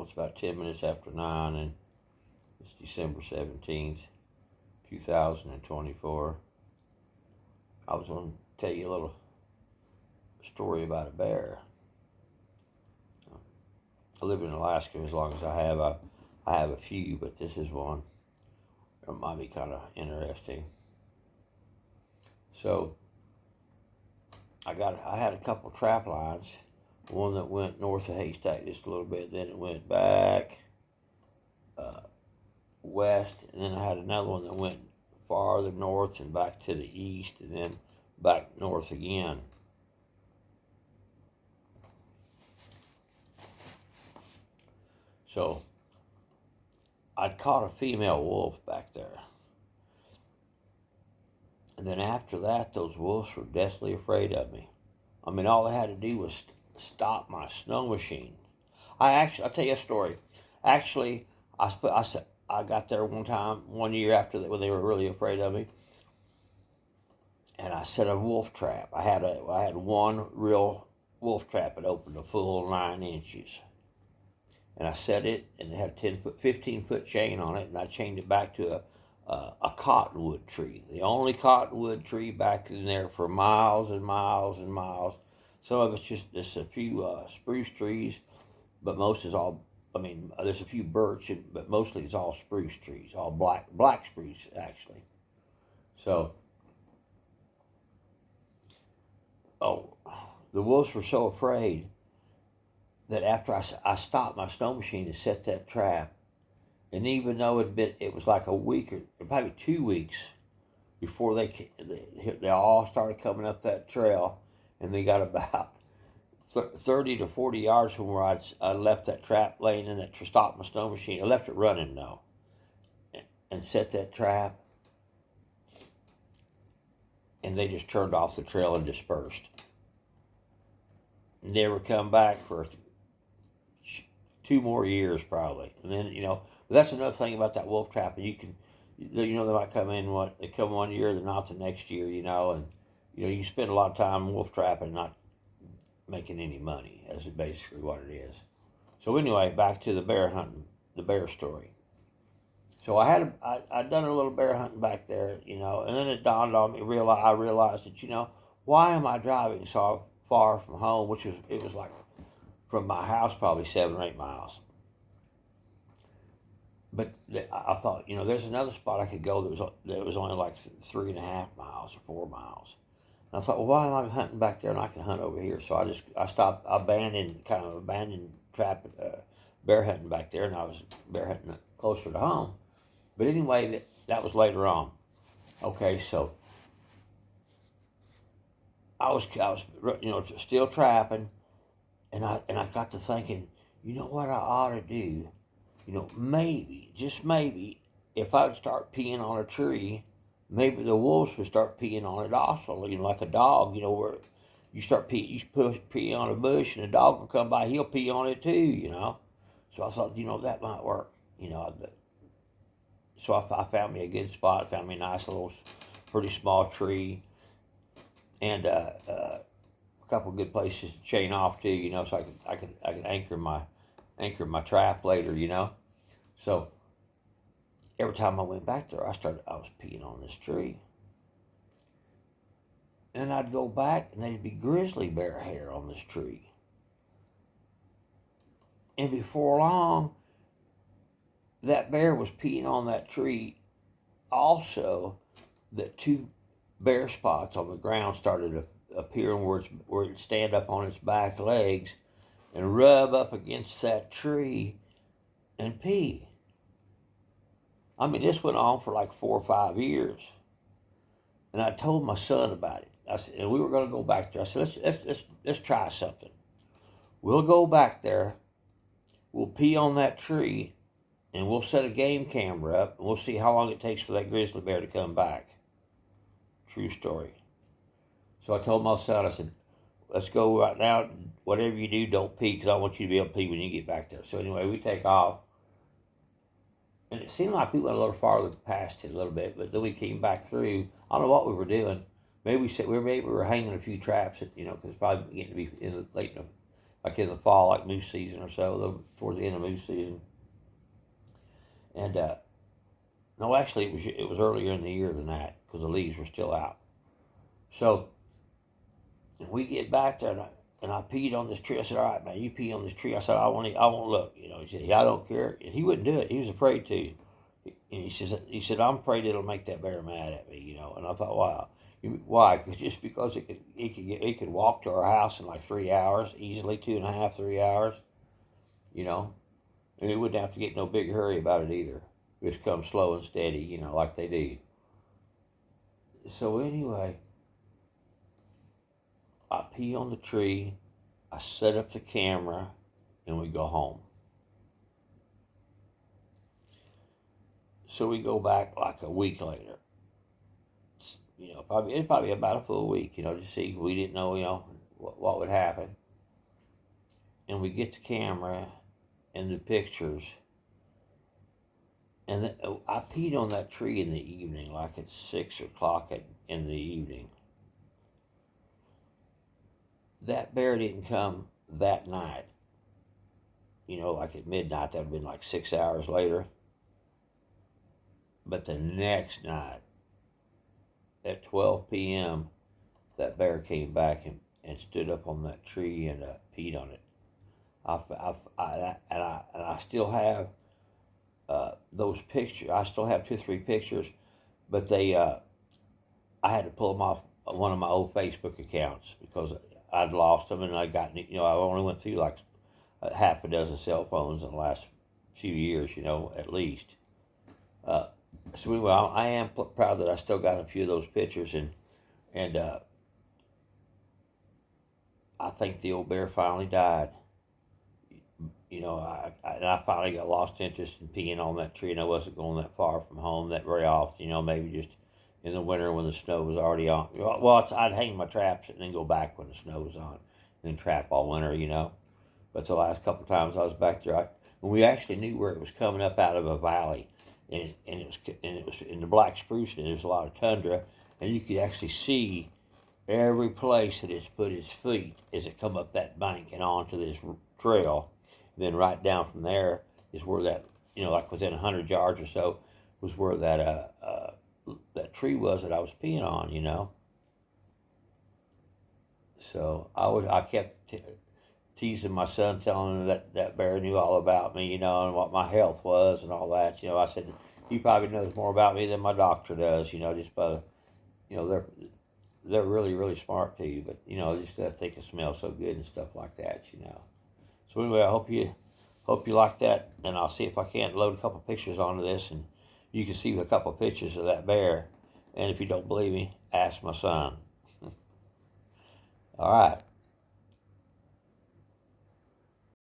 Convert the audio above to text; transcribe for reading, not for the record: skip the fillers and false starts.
It's about 10 minutes after 9, and it's December 17th, 2024. I was going to tell you a little story about a bear. I live in Alaska as long as I have. I have a few, but this is one that might be kind of interesting. So I had a couple trap lines. One that went north of Haystack just a little bit, then it went back west, and then I had another one that went farther north and back to the east, and then back north again. So I'd caught a female wolf back there. And then after that, those wolves were deathly afraid of me. I mean, all they had to do was stop my snow machine. I'll tell you a story. Actually, I got there one year after that, when they were really afraid of me, and I set a wolf trap. I had one real wolf trap that opened a full 9 inches. And I set it, and it had a 15-foot chain on it, and I chained it back to a cottonwood tree. The only cottonwood tree back in there for miles and miles and miles. Some of it's just a few spruce trees, but most is all, there's a few birch, but mostly it's all spruce trees, all black spruce, actually. So, the wolves were so afraid that after I stopped my snow machine to set that trap, and even though it was like a week or probably 2 weeks before they all started coming up that trail, and they got about 30 to 40 yards from where I left that trap laying in that stopped my snow machine. I left it running though, and set that trap, and they just turned off the trail and dispersed. Never come back for 2 more years probably. And then, but that's another thing about that wolf trap. And they might come in, they come one year, they're not the next year, and, you spend a lot of time wolf trapping and not making any money. That's basically what it is. So anyway, back to the bear hunting, the bear story. So I'd done a little bear hunting back there, and then it dawned on me, I realized that, why am I driving so far from home, it was like from my house probably 7 or 8 miles. But I thought, there's another spot I could go that was only like 3.5 miles or 4 miles. And I thought, well, why am I hunting back there and I can hunt over here? So I stopped, abandoned trap, bear hunting back there, and I was bear hunting closer to home. But anyway, that was later on. Okay, so I was still trapping, and I got to thinking, what I ought to do, maybe, just maybe, if I would start peeing on a tree, maybe the wolves would start peeing on it also, like a dog, where you pee on a bush and a dog will come by, he'll pee on it too, So I thought, that might work, So I found me a good spot, found me a nice little, pretty small tree, and a couple of good places to chain off to, so I could anchor my trap later, So every time I went back there, I was peeing on this tree. And I'd go back, and there'd be grizzly bear hair on this tree. And before long, that bear was peeing on that tree. Also, the 2 bare spots on the ground started to appear where it'd stand up on its back legs and rub up against that tree and pee. This went on for like 4 or 5 years. And I told my son about it. I said, and we were going to go back there. I said, let's try something. We'll go back there. We'll pee on that tree, and we'll set a game camera up, and we'll see how long it takes for that grizzly bear to come back. True story. So I told my son, I said, let's go right now. Whatever you do, don't pee, because I want you to be able to pee when you get back there. So anyway, we take off. And it seemed like we went a little farther past it a little bit, but then we came back through. I don't know what we were doing. Maybe we were hanging a few traps, because it's probably getting to be late like in the fall, like moose season or so, towards the end of moose season. And no, actually, it was earlier in the year than that because the leaves were still out. So we get back there, and I peed on this tree. I said, "All right, man, you pee on this tree." I said, "I won't look." You know, he said, "Yeah, I don't care." And he wouldn't do it. He was afraid to. And he said, "I'm afraid it'll make that bear mad at me." You know, and I thought, wow, why? Cause just because it could walk to our house in like 3 hours, easily 2.5, 3 hours. You know, and he wouldn't have to get in no big hurry about it either. Just come slow and steady, you know, like they do. So anyway, I pee on the tree, I set up the camera, and we go home. So we go back like a week later. You know, it's probably about a full week, you know, to see. We didn't know, you know, what would happen. And we get the camera and the pictures. And I peed on that tree in the evening, like at 6 o'clock in the evening. That bear didn't come that night. You know, like at midnight, that would have been like 6 hours later. But the next night, at 12 p.m., that bear came back and stood up on that tree and peed on it. I still have those pictures. I still have 2 or 3 pictures, but I had to pull them off one of my old Facebook accounts because I'd lost them, and I only went through like half a dozen cell phones in the last few years, you know, at least. So anyway, I am proud that I still got a few of those pictures, and I think the old bear finally died. You know, I finally got lost interest in peeing on that tree, and I wasn't going that far from home that very often. You know, maybe just in the winter when the snow was already on. Well, I'd hang my traps and then go back when the snow was on, and then trap all winter. You know, but the last couple of times I was back there, when we actually knew where it was coming up out of a valley, and it was in the black spruce, and there was a lot of tundra, and you could actually see every place that it's put its feet as it come up that bank and onto this trail. And then right down from there is where that, you know, like within 100 yards or so, was where that tree was that I was peeing on, you know. So I kept teasing my son, telling him that bear knew all about me, you know, and what my health was and all that. You know, I said, he probably knows more about me than my doctor does, you know, just by, you know, they're really, really smart too, but, you know, just I think it smells so good and stuff like that, you know. So anyway, I hope you like that, and I'll see if I can't load a couple pictures onto this, and you can see a couple pictures of that bear. And if you don't believe me, ask my son. All right.